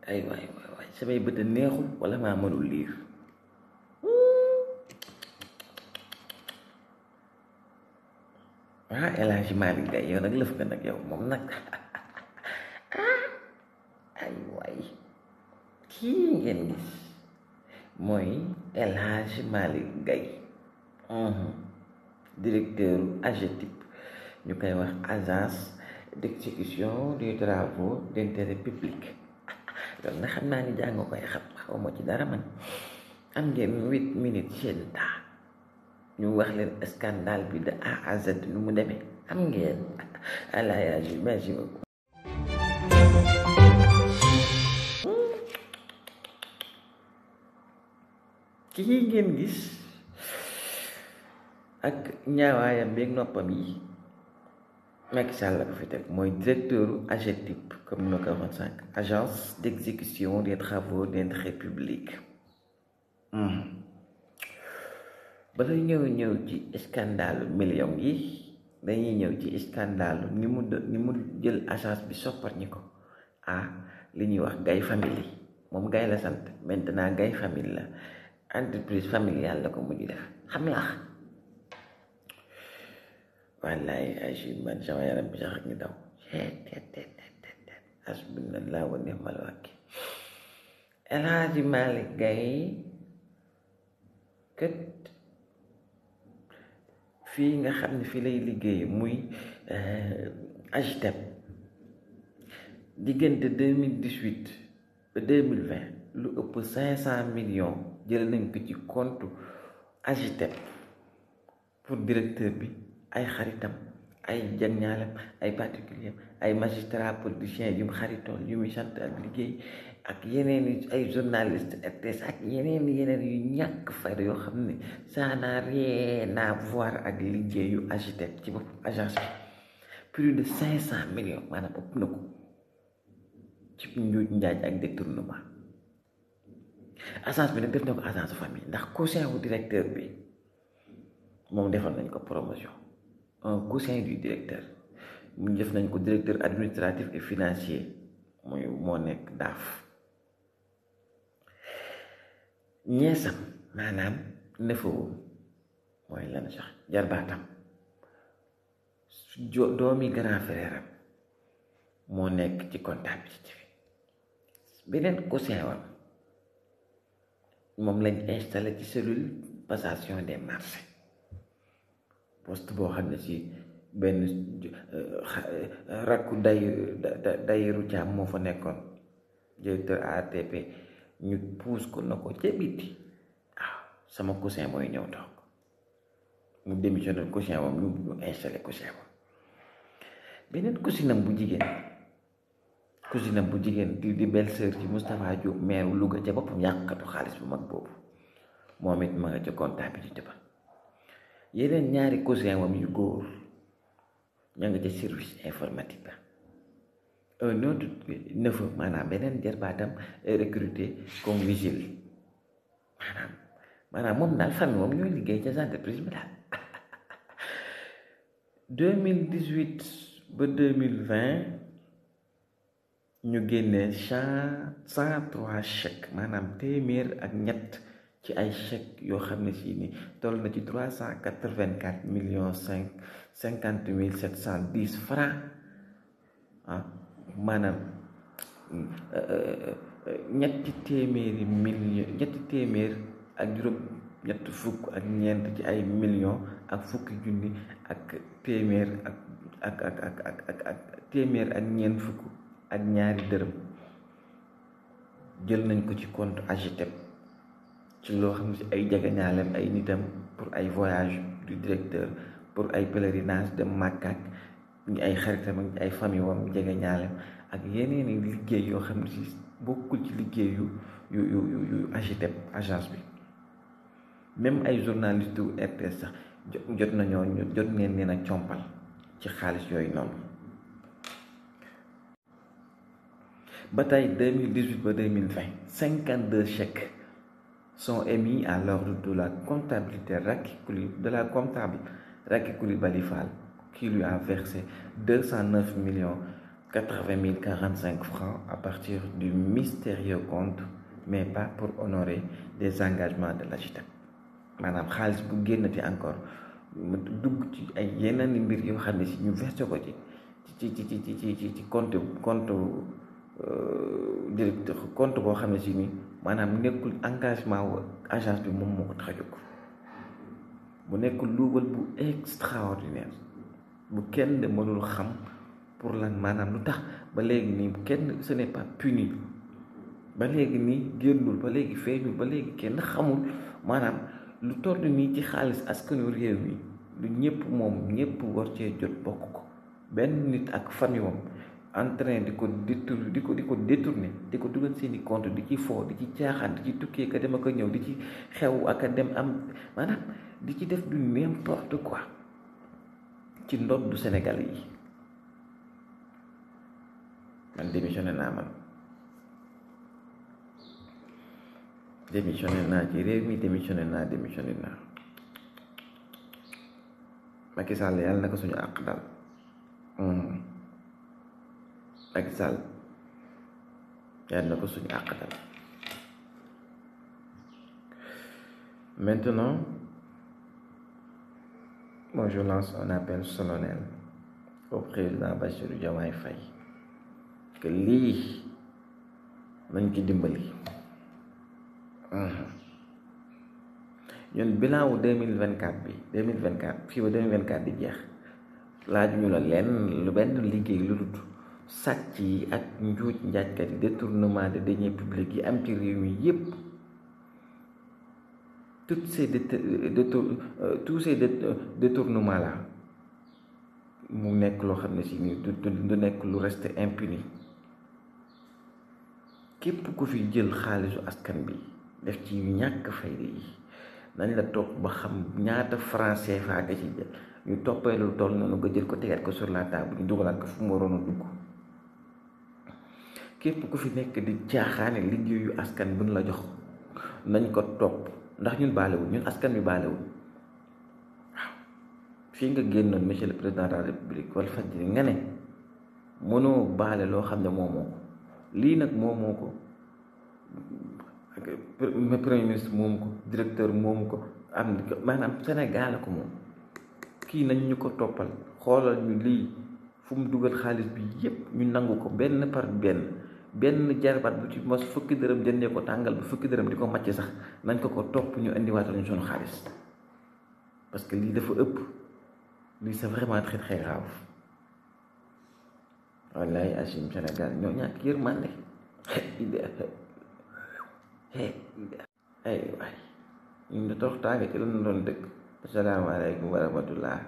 ay waay samay bët a neexul wala maa mënul liir. El Hadji Malick Gaye yow nag lëf nga nag yow moom nag ay waay kii ngeen gis mooy El Hadji Malick Gaye directeur AGETIP ñu koy wax agence d'exécution des travaux d'intérêt public. loolu na xam naa ni jàng nga koy xam xaw ma ci dara man. am ngeen 8 minutes seen temps ñu wax leen scandale bi de A à Z nu mu demee am ngeen alaayaji merci beaucoup. kii ngeen gis ak ñaawaayam beeg noppam yi Macky Sall la ko fi teg mooy directeur AGETIP comme ni ma ko waxoon sànq agence d'exécution des travaux d'intérêt public. bala ñëw ci scandale million yi dañuy ñëw ci scandale ni mu jël agence bi soppar ñi ko li ñuy wax Gaye famille moom Gaye la sant maintenant Gaye famille la entreprise familiale la ko mujj def xam nga wallaay ay man sama yaram bi sax ñu daw hasbunallah wa ni'mal wakil. El Hadji Malick Gaye kët fii nga xam ne fii lay liggéey muy AGETIP diggante 2018 ba 2020 lu ëpp 500 millions jël nañ ko ci compte AGETIP pour directeur bi ay xaritam ay jagñaalam ay particulier ay magistrat politicien yu mu xaritool yu muy sant ak liggéey ak yeneen ay journaliste RTS ak yeneen yu ñàkk fayda yoo xam ne ça n'a rien à voir ak liggéeyu AGETIP ci bopp agence bi plus de 500 millions maanaam ëpp na ko ci njuuj njaaj ak détournement. agence bi nag def na ko agence famille ndax cousin wu directeur bi moom defal nañ ko promotion un cousin du directeur mu def nañ ko directeur administratif et financier mooy moo nekk daaf. ñeesam maanaam nefawum mooy lan sax jarbaatam doomi grand frère am moo nekk ci comptabilité bi. beneen cousin wam moom lañ installé ci cellule passation des marchés poste boo xam ne si benn rakku dayiru caam moo fa nekkoon directeur ARTP ñu puus ko na ko ca biti sama cousin mooy ñëw toog mu démissionné cousin wam ñu installé cousin wam. beneen cousinam bu jigéen di belle-sœur ci Moustapha Diop maire Louga ca boppam yàqatu xaalis bu mag boobu moom it ma nga ca comptabilité ba. yeneen ñaari cousin wam yu góor ña nga ca service informatique ba. un autre neveu maanaam beneen jarbaatam recruté comme vigile maanaam moom daal famille moom ñooy liggéey ca entreprise bi daal. 2018 ba 2020 ñu génnee 103 chèques maanaam téeméer ak ñett ci ay chèques yoo xam ne si ni toll na ci 384 millions 50 mille 710 francs maanaam ñetti téeméer ak juróom ñett fukk ak ñeent ci ay millions ak fukki junni ak téeméer ak téeméer ak ñeent fukk ak ñaari dërëm jël nañ ko ci compte AGETIP ci loo xam ne si ay jegeñaaleem ay nitam pour ay voyage du directeur pour ay pèlerinage de Makka ak ñi ay xaritam ak ay famille wam jegeñaaleem ak yeneen i liggéey yoo xam ne si bokkul ci liggéey yu AGETIP agence bi. même ay journaliste wu RTS sax jot ngeen leen a compal ci xaalis yooyu noonu. ba tey 2018 ba 2020 52 chèques sont émis à l'ordre de la comptabilité Racky Coulibaly Fall qui lui a versé 209 millions 80 045 francs à partir du mystérieux compte, mais pas pour honorer des engagements de l'AGETEP. maanaam xaalis bu génnati encore mu dugg ci ay yeneen mbir yoo xam ne si ñu versé ko ci compte directeur compte boo xam ne si ni maanaam nekkul engagement wu agence bi moom moo ko tax a jóg bu nekkul luubal bu extraordinaire bu kenn mënul xam pour lan maanaam lu tax ba léegi nii kenn ce n'est pas puni ba léegi nii génnul ba léegi feeñul ba léegi kenn xamul maanaam lu toll nii ci xaalis askanu réew mi lu ñëpp moom ñëpp war cee jot bokk ko benn nit ak famille moom en train di ko détourner di ko dugal seeni compte di ci foo di ci caaxaan di ci tukkee ka dem ak a ñëw di ci xew ak a dem am maanaam di ci def du n'importe quoi ci ndoddu Sénégal yi. man démissionné naa ci réew mi démissionné naa Macky Sall yàlla na ko suñu àq dal Macky Sall yàlla na ko suñu àq dal. Maintenant moi je lance un appel solennel au président Bassirou Diomaye Faye que lii nañ ci dimbali. ñun bilan wu 2024 bi 2024 fii ba 2024 di jeex laaj ñu la lenn lu benn liggéey lu dul sàcc yi ak njuuj njaajkat yi détournement de deniers publics yi am ci réew mi yépp tous ces détournements là mu nekk loo xam ne si ni du nekk lu reste impuni. képp ku fi jël xaalisu askan bi def ci ñàkk fayda yi nañ la topp ba xam ñaata franc CFA nga ci jël ñu toppee lu toll noonu nga jël ko tegaat ko sur la table ñu dugalaat ko fu mu waroon a dugg. képp ku fi nekk di caaxaane liggéeyu askan buñ la jox nañ ko topp ndax ñun baalewul ñun askan bi baalewul. waaw fii nga génnoon monsieur le président de la république wala Fadjri nga ne mënoo baale loo xam ne moomoo ko lii nag moomoo ko premier ministre moomu ko directeur moomu ko am maanaam Sénégal la ko moom. kii nañ ñu ko toppal xoolal ñu lii fu mu dugal xaalis bi yépp ñu nangu ko benn par benn jarbaat bu ci mos fukki dërëm jëndee ko tàngal bu fukki dërëm di ko màcc sax nañ ko topp ñu indiwaatal ñu sunu xaalis parce que lii dafa ëpp lii c'est vraiment très très grave. wallaay Achim Sénégal ñoo ñàkk yërmande ay waay ñun de tox tànga ci lañu doon dëkk. Asalaamaaleykum wa rahmatullah.